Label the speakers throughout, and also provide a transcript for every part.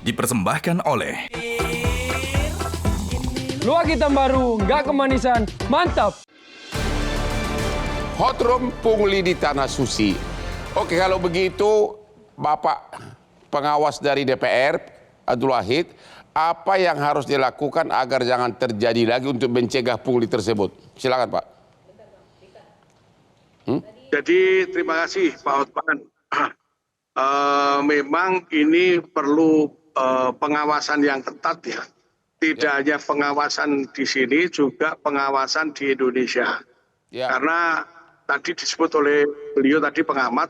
Speaker 1: dipersembahkan oleh
Speaker 2: Luak hitam baru, nggak kemanisan, mantap.
Speaker 3: Hot room pungli di tanah suci. Oke, kalau begitu Bapak pengawas dari DPR, Abdul Wahid, apa yang harus dilakukan agar jangan terjadi lagi untuk mencegah pungli tersebut? Silakan Pak.
Speaker 4: Jadi terima kasih Pak Hotman. Memang ini perlu pengawasan yang ketat ya. Tidak hanya pengawasan di sini, juga pengawasan di Indonesia.
Speaker 3: Ya.
Speaker 4: Karena tadi disebut oleh beliau tadi pengamat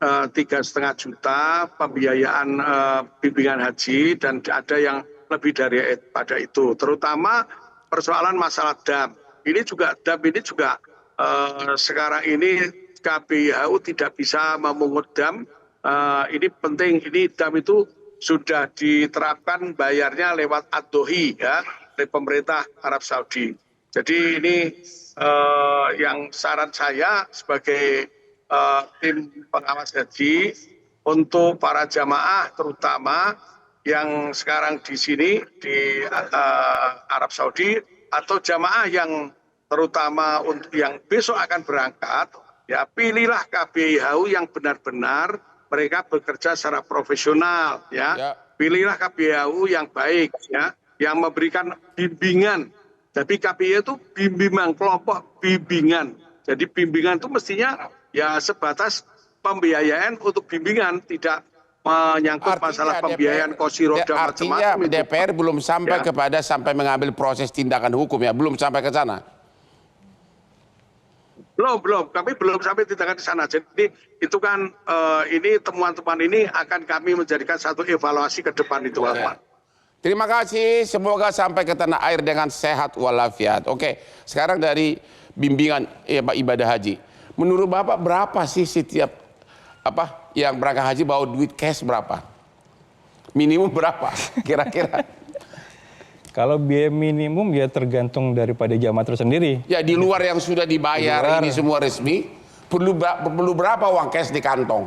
Speaker 4: 3,5 juta pembiayaan bimbingan haji dan ada yang lebih dari pada itu. Terutama persoalan masalah dam. Ini juga dam ini juga sekarang ini KBIHU tidak bisa memungut dam. Ini penting, ini dam itu sudah diterapkan bayarnya lewat ad-dohi ya, oleh pemerintah Arab Saudi. Jadi ini yang saran saya sebagai tim pengawas haji untuk para jamaah terutama yang sekarang di sini di Arab Saudi atau jamaah yang terutama untuk yang besok akan berangkat, ya pilihlah KBIHU yang benar-benar mereka bekerja secara profesional, ya. Pilihlah KBIHU yang baik, ya, yang memberikan bimbingan. Tapi KBIHU itu bimbingan kelompok bimbingan. Jadi bimbingan itu mestinya ya sebatas pembiayaan untuk bimbingan, tidak menyangkut masalah pembiayaan kursi roda macam-macam.
Speaker 3: Artinya DPR belum sampai kepada sampai mengambil proses tindakan hukum ya, belum sampai ke sana.
Speaker 4: Belum. Kami belum sampai tindakan di sana. Jadi itu kan ini temuan-temuan ini akan kami menjadikan satu evaluasi ke depan itu, Pak.
Speaker 3: Terima kasih. Semoga sampai ke tanah air dengan sehat walafiat. Oke, sekarang dari bimbingan ibadah haji. Menurut Bapak berapa sih setiap yang berangkat haji bawa duit cash berapa? Minimum berapa kira-kira?
Speaker 5: Kalau biaya minimum ya tergantung daripada jamaah itu sendiri.
Speaker 3: Ya di luar yang sudah dibayar ini semua resmi, perlu berapa uang cash di kantong?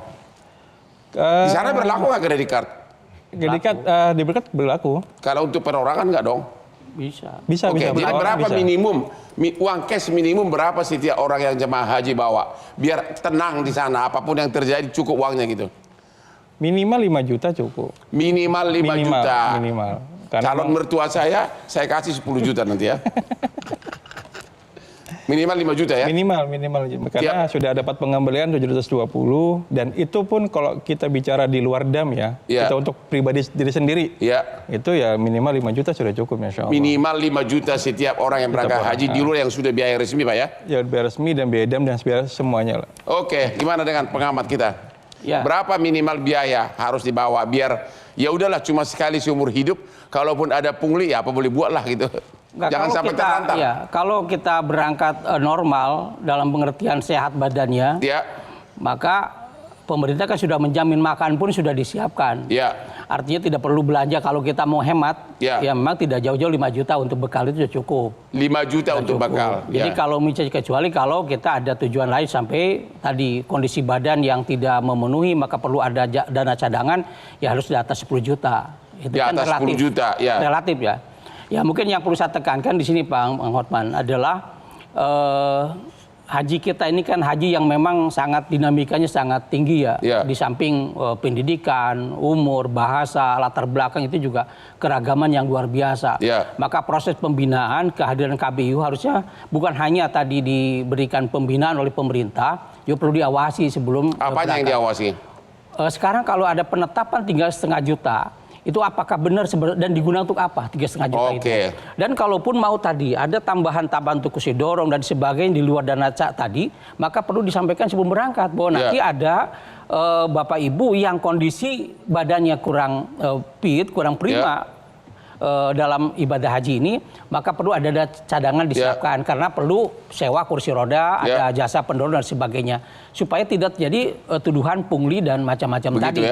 Speaker 3: Di sana berlaku nggak kredit card?
Speaker 5: Kredit card berlaku.
Speaker 3: Kalau untuk perorangan nggak dong?
Speaker 5: Bisa.
Speaker 3: Oke, jadi berapa minimum? Uang cash minimum berapa setiap orang yang jemaah haji bawa? Biar tenang di sana, apapun yang terjadi cukup uangnya gitu.
Speaker 5: Minimal 5 juta cukup.
Speaker 3: Minimal 5 juta.
Speaker 5: Minimal.
Speaker 3: Calon mertua saya kasih 10 juta nanti ya. Minimal 5 juta ya? Minimal.
Speaker 5: Karena sudah dapat pengembalian 720 dan itu pun kalau kita bicara di luar dam ya, kita untuk pribadi diri sendiri, itu ya minimal 5 juta sudah cukup Masya Allah.
Speaker 3: Minimal 5 juta setiap orang yang berangkat haji di luar yang sudah biaya resmi Pak ya?
Speaker 5: Ya biaya resmi dan biaya dam dan biaya semuanya lah.
Speaker 3: Oke, gimana dengan pengamat kita?
Speaker 6: Ya.
Speaker 3: Berapa minimal biaya harus dibawa biar ya udahlah cuma sekali seumur hidup, kalaupun ada pungli ya apa boleh buat lah gitu.
Speaker 6: Nggak,
Speaker 3: jangan sampai terlantar.
Speaker 6: Ya, kalau kita berangkat normal dalam pengertian sehat badannya, maka pemerintah kan sudah menjamin makan pun sudah disiapkan. Artinya tidak perlu belanja kalau kita mau hemat. Ya memang tidak jauh-jauh 5 juta untuk bekal itu sudah cukup.
Speaker 3: 5 juta untuk bekal.
Speaker 6: Jadi kalau misalnya kecuali kalau kita ada tujuan lain sampai tadi kondisi badan yang tidak memenuhi maka perlu ada dana cadangan ya harus di atas 10 juta. Itu
Speaker 3: di
Speaker 6: kan
Speaker 3: atas
Speaker 6: relatif,
Speaker 3: 10 juta ya.
Speaker 6: Relatif ya. Ya mungkin yang perlu saya tekankan di sini Pak Hotman adalah haji kita ini kan haji yang memang sangat dinamikanya sangat tinggi ya. Di samping pendidikan, umur, bahasa, latar belakang itu juga keragaman yang luar biasa. Maka proses pembinaan kehadiran KBIHU harusnya bukan hanya tadi diberikan pembinaan oleh pemerintah, juga perlu diawasi sebelum
Speaker 3: Apanya yang diawasi?
Speaker 6: Sekarang kalau ada penetapan tinggal 0,5 juta, itu apakah benar dan digunakan untuk apa 3,5 juta itu? Dan kalaupun mau tadi ada tambahan-tambahan untuk kursi dorong dan sebagainya di luar dana tadi, maka perlu disampaikan sebelum berangkat bahwa nanti ada bapak ibu yang kondisi badannya kurang fit, kurang prima dalam ibadah haji ini, maka perlu ada cadangan disiapkan karena perlu sewa kursi roda, ada jasa pendorong dan sebagainya supaya tidak jadi tuduhan pungli dan macam-macam tadi.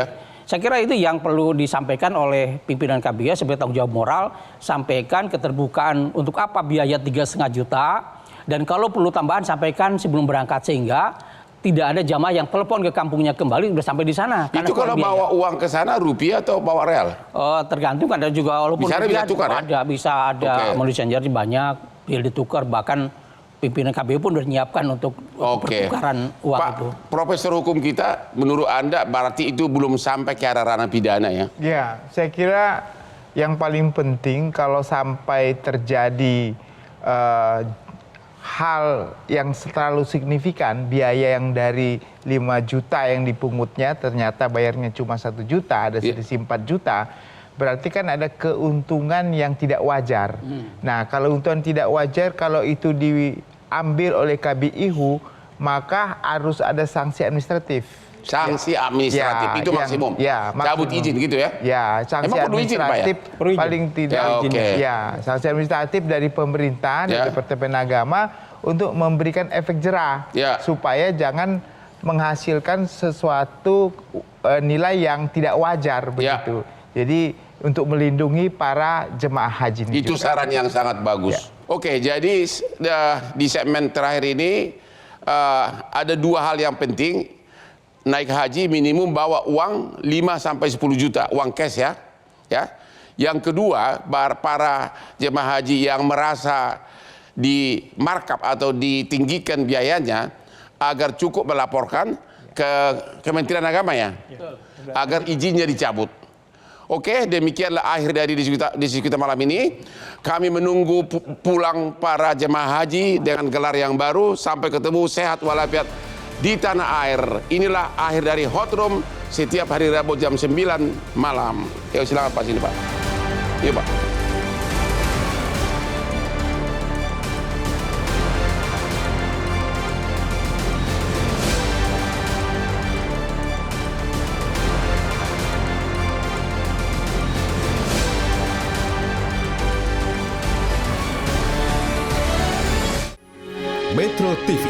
Speaker 6: Saya kira itu yang perlu disampaikan oleh pimpinan KBIHU sebagai tanggung jawab moral, sampaikan keterbukaan untuk apa biaya 3,5 juta dan kalau perlu tambahan sampaikan sebelum berangkat sehingga tidak ada jamaah yang telepon ke kampungnya kembali udah sampai di sana.
Speaker 3: Itu kalau bawa uang ke sana rupiah atau bawa real?
Speaker 6: Tergantung, ada juga walaupun
Speaker 3: bisa tukar,
Speaker 6: ada, bisa ada money changer banyak, bil ditukar, bahkan pimpinan KPU pun sudah menyiapkan untuk pertukaran uang
Speaker 3: Pak,
Speaker 6: itu.
Speaker 3: Profesor hukum kita, menurut Anda berarti itu belum sampai ke arah ranah pidana ya?
Speaker 1: Ya, saya kira yang paling penting kalau sampai terjadi hal yang terlalu signifikan, biaya yang dari 5 juta yang dipungutnya ternyata bayarnya cuma 1 juta, ada selisih 4 juta, berarti kan ada keuntungan yang tidak wajar. Nah, kalau keuntungan tidak wajar, kalau itu diambil oleh KBIHU, maka harus ada sanksi administratif.
Speaker 3: Sanksi administratif itu maksimum.
Speaker 1: Ya,
Speaker 3: cabut izin gitu ya?
Speaker 1: Ya, sanksi administratif paling tidak sanksi administratif dari pemerintah, dari Departemen Agama untuk memberikan efek jerah supaya jangan menghasilkan sesuatu nilai yang tidak wajar begitu. Jadi untuk melindungi para jemaah haji ini.
Speaker 3: Itu saran yang sangat bagus. Oke, jadi di segmen terakhir ini ada 2 hal yang penting. Naik haji minimum bawa uang 5-10 juta, uang cash ya. Yang kedua, para jemaah haji yang merasa di markup atau ditinggikan biayanya agar cukup melaporkan ke Kementerian Agama ya, agar izinnya dicabut. Oke, demikianlah akhir dari diskusi kita malam ini. Kami menunggu pulang para jemaah haji dengan gelar yang baru. Sampai ketemu, sehat walafiat di tanah air. Inilah akhir dari Hot Room setiap hari Rabu jam 9 malam. Yuk silakan Pak sini Pak. Yuk Pak.
Speaker 7: Metro TV.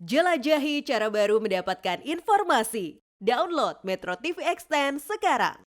Speaker 8: Jelajahi cara baru mendapatkan informasi. Download Metro TV Extend sekarang.